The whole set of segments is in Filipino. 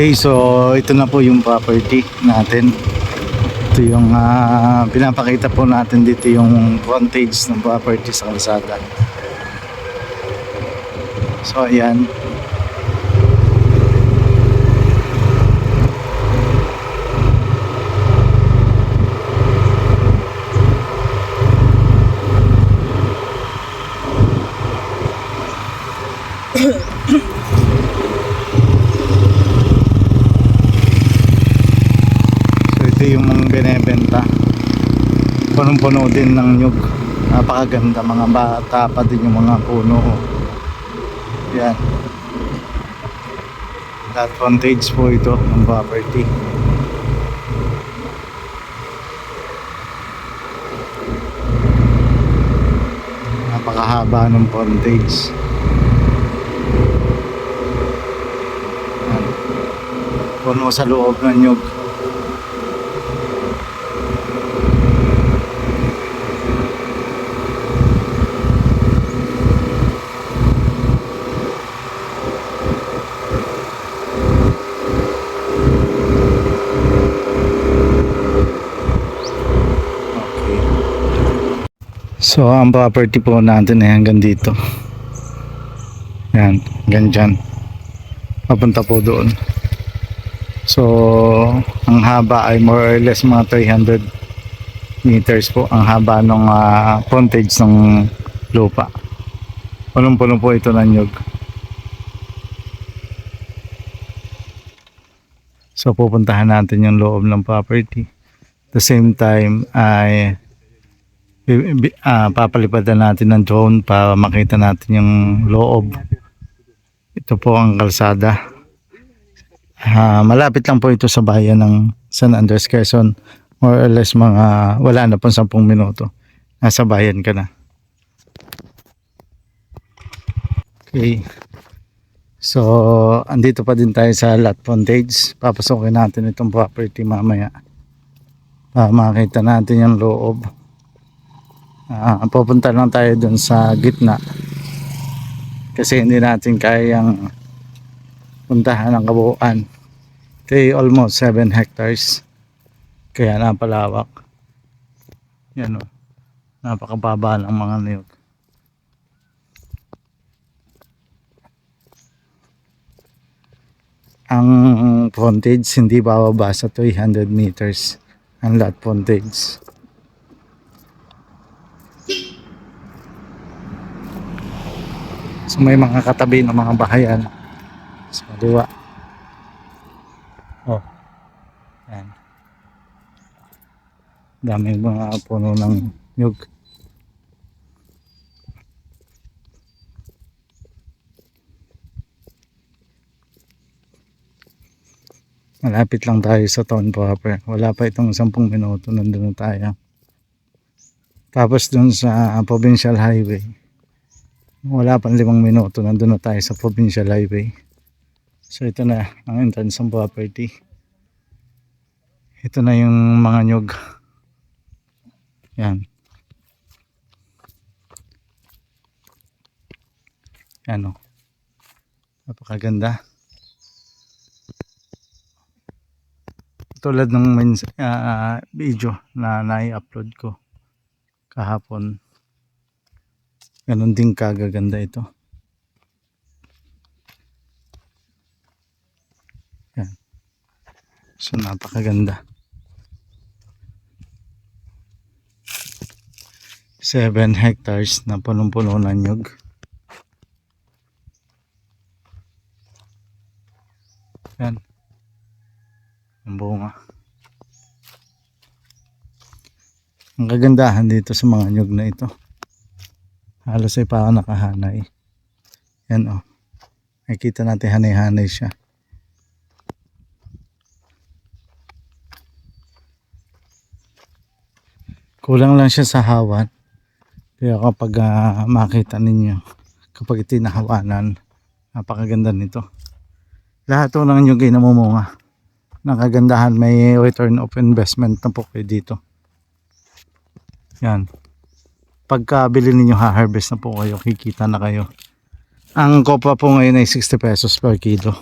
Okay, so ito na po yung property natin. Ito yung pinapakita po natin dito yung frontage ng property sa kalsada. So ayan. Ito yung mga binebenta. Punong-puno din ng nyug. Napakaganda, mga bata pa din yung mga puno. Yan. That frontage po ito ng property. Napakahaba ng frontage. Yan. Puno sa loob ng nyug. So ang property po natin ay hanggang dito. Yan, hanggang dyan. Papunta po doon. So ang haba ay more or less mga 300 meters po ang haba ng frontage ng lupa. Punong-puno po ito ng nyug. So pupuntahan natin yung loob ng property. At the same time ay papalipadan natin ng drone para makita natin yung loob. Ito po ang kalsada. Malapit lang po ito sa bayan ng San Andres, Quezon. More or less mga wala na pong 10 minuto. Nasa bayan ka na. Okay. So, andito pa din tayo sa lot frontage. Papasokin natin itong property mamaya para makita natin yung loob. Pupunta lang tayo dun sa gitna kasi hindi natin kayang puntahan ang kabuuan. Ito ay almost 7 hectares kaya napalawak. Yan o, napakababa ng mga niyog. Ang frontage hindi bababa sa 300 meters ang lot frontage. So may mga katabi ng mga bahayan sa kaliwa. Oh. Yan. Daming mga puno ng nyug. Malapit lang tayo sa town proper. Wala pa itong 10 minuto nandun na tayo. Tapos dun sa provincial highway, wala pang 5 minuto nandun na tayo sa provincial highway. So ito na ang entrance ng property. Ito na yung mga nyug. Yan. Yan o. Napakaganda. Tulad ng video na nai-upload ko kahapon. Ganon din kagaganda ito. Yan. So napakaganda. 7 hectares na punong-puno ng nyug. Yan. Ang bunga. Ang kagandahan dito sa mga nyug na ito, halos ay parang nakahanay. Yan o. Nakikita natin hanay-hanay siya. Kulang lang siya sa hawan. Pero kapag makita ninyo, kapag tinahawanan, napakaganda nito. Lahat ito ng nyug ay namumunga. Nakagandahan, may return of investment na po kayo dito. Yan. Pagkabili ninyo, ha-harvest na po kayo, kikita na kayo. Ang kopra po ngayon ay 60 pesos per kilo.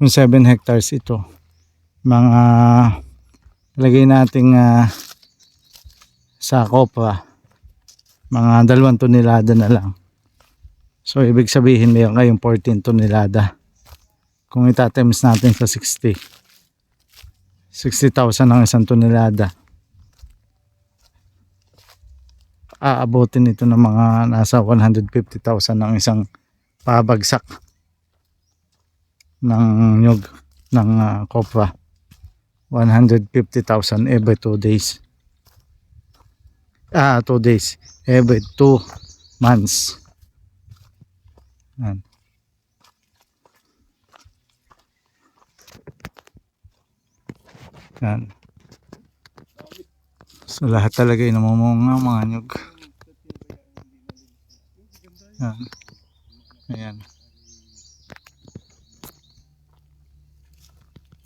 Yung 7 hectares ito, mga lagay nating sa kopra, mga 2 tonelada na lang. So ibig sabihin mayroon kayong 14 tonelada. Kung itatimes natin sa 60,000 ang 1 tonelada, aabotin ito ng mga nasa 150,000 ang isang pabagsak ng nyug ng kopra. 150,000 every 2 days. 2 days, every 2 months. Yan. Yan. So lahat talaga ay namumunga mga nyug. Yan. Ayan.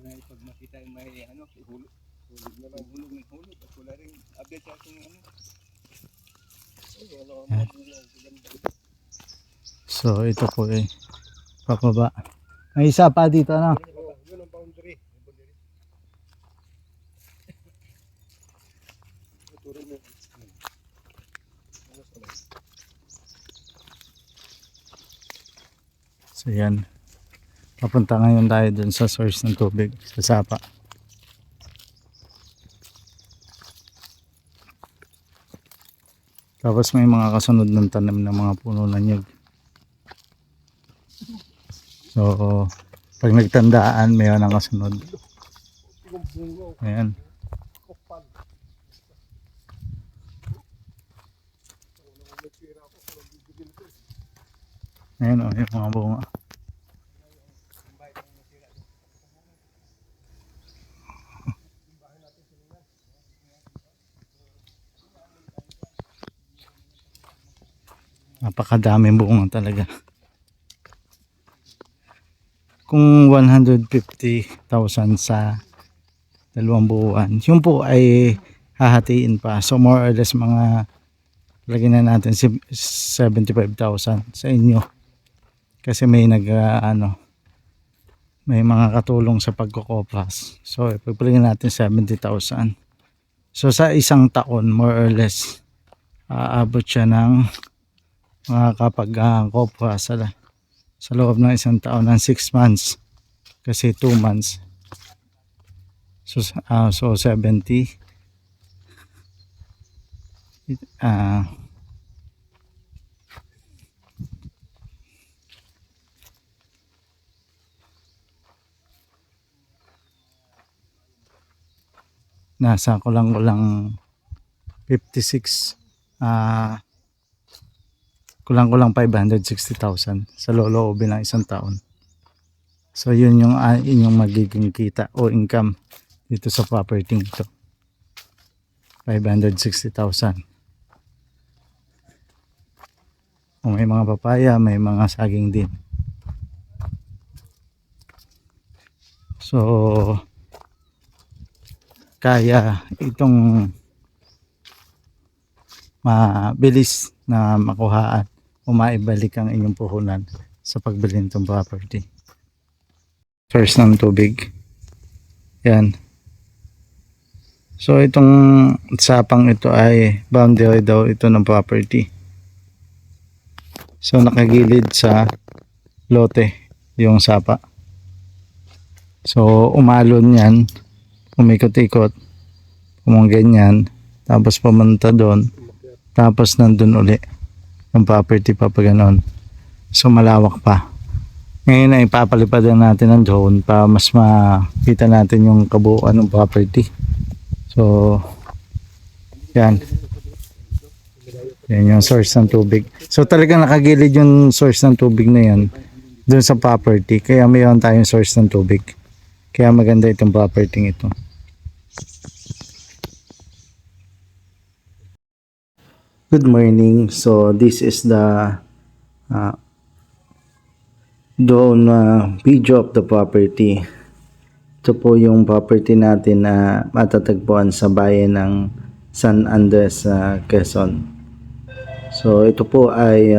Pag makita yung may hulog na lang, hulog at wala rin update sa ating Yan. So ito po eh papaba. May isa pa dito yun ang boundary. So yan. Papunta ngayon tayo dun sa source ng tubig sa Sapa. Tapos may mga kasunod ng tanim ng mga puno ng nyug. So pag nagtandaan mayroon ang kasunod. Ayan. Ayan o, yung mga bunga. Napakadaming bunga talaga. Kung 150,000 sa 2 buwan, yun po ay hahatiin pa. So more or less mga lagyan na natin 75,000 sa inyo. Kasi may may mga katulong sa pagkokopras. So ipagpalagyan natin 70,000. So sa isang taon more or less aabot siya ng mga kapag kopra sa loob ng isang taon ng 6 months. Kasi 2 months. So 70 nasa kulang-kulang 56 kulang-kulang 560,000 sa loloobin ng isang taon. So yun yung inyong magiging kita o income dito sa property ito. 560,000. Kung may mga papaya, may mga saging din. So kaya itong mabilis na makuhaan o maibalik ang inyong puhunan sa pagbili nitong property. Source ng tubig. Yan. So itong sapang ito ay boundary daw ito ng property. So nakagilid sa lote yung sapa. So umalon yan, umikot-ikot, ganyan, tapos pumunta doon, tapos nandun uli yung property pa ganon. So malawak pa. Ngayon ay papalipadan natin ng drone para mas makita natin yung kabuuan ng property. So yan. Yan yung source ng tubig. So talagang nakagilid yung source ng tubig na yan doon sa property. Kaya mayroon tayong source ng tubig. Kaya maganda itong property ito. Good morning. So this is the drone video of the property. Ito po yung property natin na matatagpuan sa bayan ng San Andres, Quezon. So ito po ay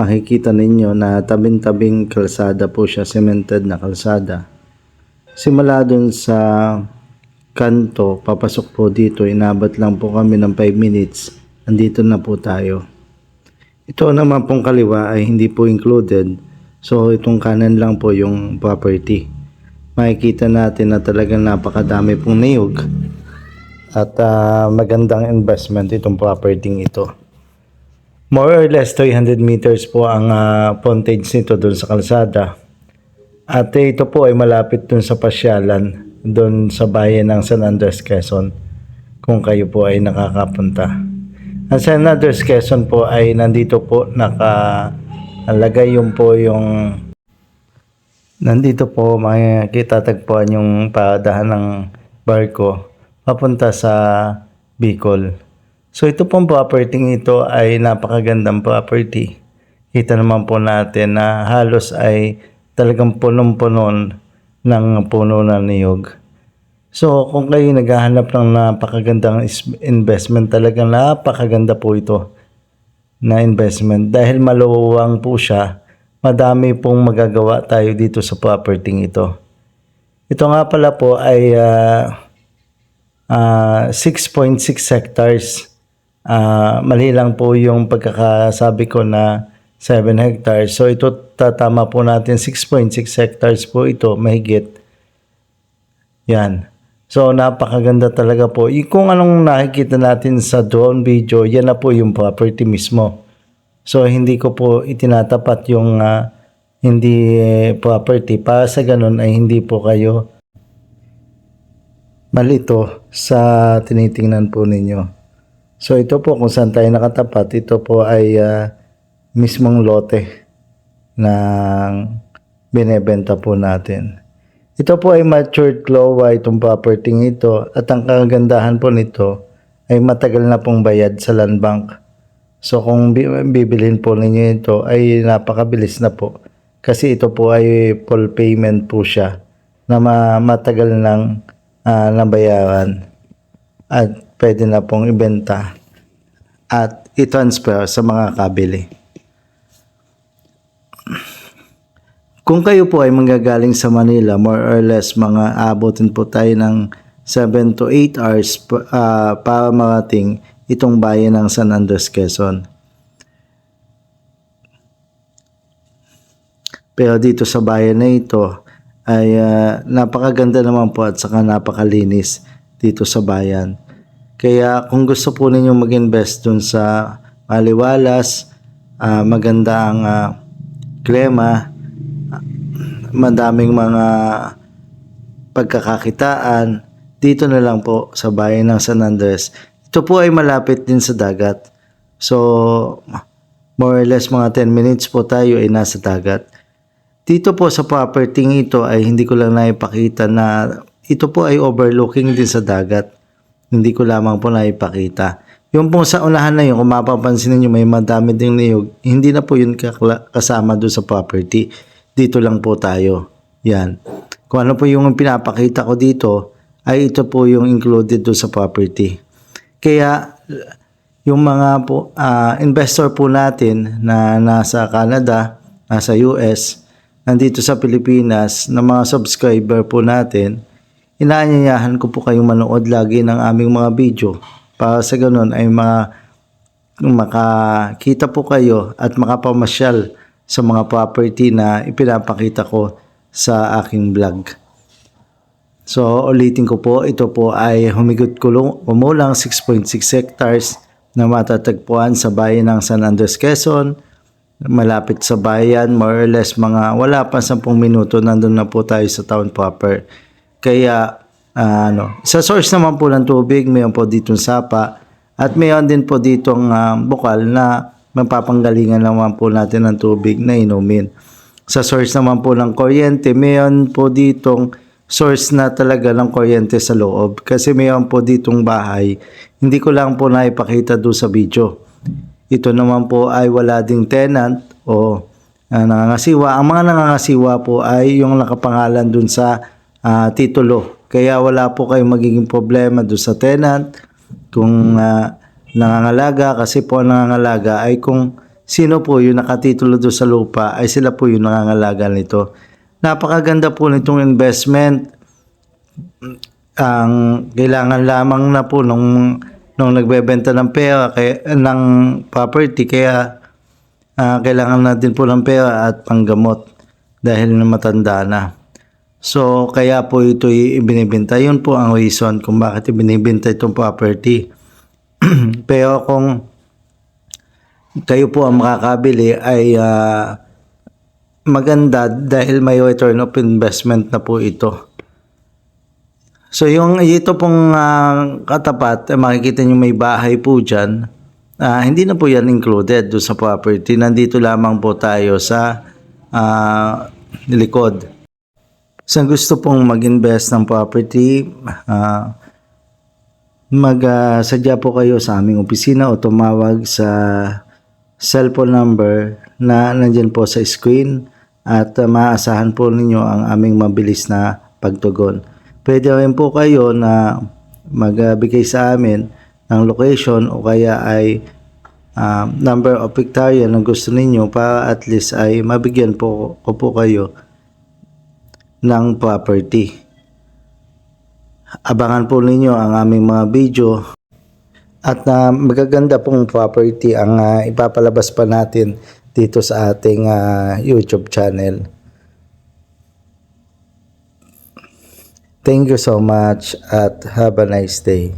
makikita ninyo na tabing-tabing kalsada po siya, cemented na kalsada. Simula dun sa kanto, papasok po dito, inabot lang po kami ng 5 minutes, andito na po tayo. Ito naman pong kaliwa ay hindi po included, so itong kanan lang po yung property. Makikita natin na talagang napakadami pong niyog at magandang investment itong property ito. More or less 300 meters po ang frontage nito doon sa kalsada. At ito po ay malapit doon sa pasyalan, doon sa bayan ng San Andres, Quezon, kung kayo po ay nakakapunta. Ang San Andres, Quezon po ay nandito po nakalagay nandito po makikita tagpuan yung paradahan ng barko papunta sa Bicol. So ito pong property ito ay napakagandang property. Kita naman po natin na halos ay talagang punong-punon ng puno ng niyog. So kung kayo naghahanap ng napakagandang investment, talagang napakaganda po ito na investment. Dahil maluwang po siya, madami pong magagawa tayo dito sa property ito. Ito nga pala po ay 6.6 hectares. Mali lang po yung pagkakasabi ko na 7 hectares. So ito tatama po natin 6.6 hectares po ito, mahigit. Yan. So napakaganda talaga po. Kung anong nakikita natin sa drone video, yan na po yung property mismo. So hindi ko po itinatapat yung hindi property para sa ganun ay hindi po kayo malito sa tinitingnan po ninyo. So ito po kung saan tayo nakatapat, ito po ay mismong lote ng binebenta po natin. Ito po ay matured CLOA itong property ito, at ang kagandahan po nito ay matagal na pong bayad sa land bank. So kung bibilhin po ninyo ito ay napakabilis na po, kasi ito po ay full payment po siya na matagal nang nabayaran at pwede na pong ibenta at i-transfer sa mga kabili. Kung kayo po ay manggagaling sa Manila, more or less mga abutin po tayo ng 7 to 8 hours para marating itong bayan ng San Andres, Quezon. Pero dito sa bayan na ito ay napakaganda naman po at saka napakalinis dito sa bayan. Kaya kung gusto po ninyo mag-invest dun sa maliwalas, maganda ang klima, madaming mga pagkakakitaan, dito na lang po sa bayan ng San Andres. Ito po ay malapit din sa dagat. So, more or less mga 10 minutes po tayo ay nasa dagat. Dito po sa property ito ay hindi ko lang naipakita na ito po ay overlooking din sa dagat. Hindi ko lamang po naipakita. Yung pong sa unahan na yun, kung mapapansin niyo may madami ding niyog, hindi na po yun kasama doon sa property. Dito lang po tayo. Yan. Kung ano po yung pinapakita ko dito, ay ito po yung included doon sa property. Kaya yung mga po, investor po natin na nasa Canada, nasa US, nandito sa Pilipinas, na mga subscriber po natin, inaanyayahan ko po kayong manood lagi ng aming mga video para sa ganun ay makakita po kayo at makapamasyal sa mga property na ipinapakita ko sa aking vlog. So ulitin ko po, ito po ay kumulang 6.6 hectares na matatagpuan sa bayan ng San Andres, Quezon. Malapit sa bayan, more or less mga wala pa 10 minuto nandun na po tayo sa town proper. Kaya sa source naman po ng tubig, mayroon po ditong sapa at mayroon din po ditong bukal na mapapanggalingan naman po natin ng tubig na inumin. Sa source naman po ng kuryente, mayroon po ditong source na talaga ng kuryente sa loob. Kasi mayroon po ditong bahay, hindi ko lang po naipakita doon sa video. Ito naman po ay wala ding tenant o nangangasiwa. Ang mga nangangasiwa po ay yung nakapangalan doon sa titulo. Kaya wala po kayong magiging problema doon sa tenant kung nangangalaga, kasi po ang nangangalaga ay kung sino po yung nakatitulo doon sa lupa ay sila po yung nangangalaga nito. Napakaganda po nitong investment. Ang kailangan lamang na po nung nagbebenta ng pera ng property, kaya kailangan natin po ng pera at panggamot dahil na matanda na. So kaya po ito ibinibenta. Yun po ang reason kung bakit ibinibenta itong property. Pero kung kayo po ang makakabili ay maganda dahil may return of investment na po ito. So yung ito pong katapat, makikita nyo may bahay po dyan. Hindi na po yan included doon sa property. Nandito lamang po tayo sa likod. Sa gusto pong mag-invest ng property, sadya po kayo sa aming opisina o tumawag sa cellphone number na nandyan po sa screen at maaasahan po ninyo ang aming mabilis na pagtugon. Pwede rin po kayo na magbigay sa amin ng location o kaya ay number of hectare na gusto ninyo para at least ay mabigyan ko po kayo ng property. Abangan po ninyo ang aming mga video at magaganda pong property ang ipapalabas pa natin dito sa ating YouTube channel. Thank you so much at have a nice day.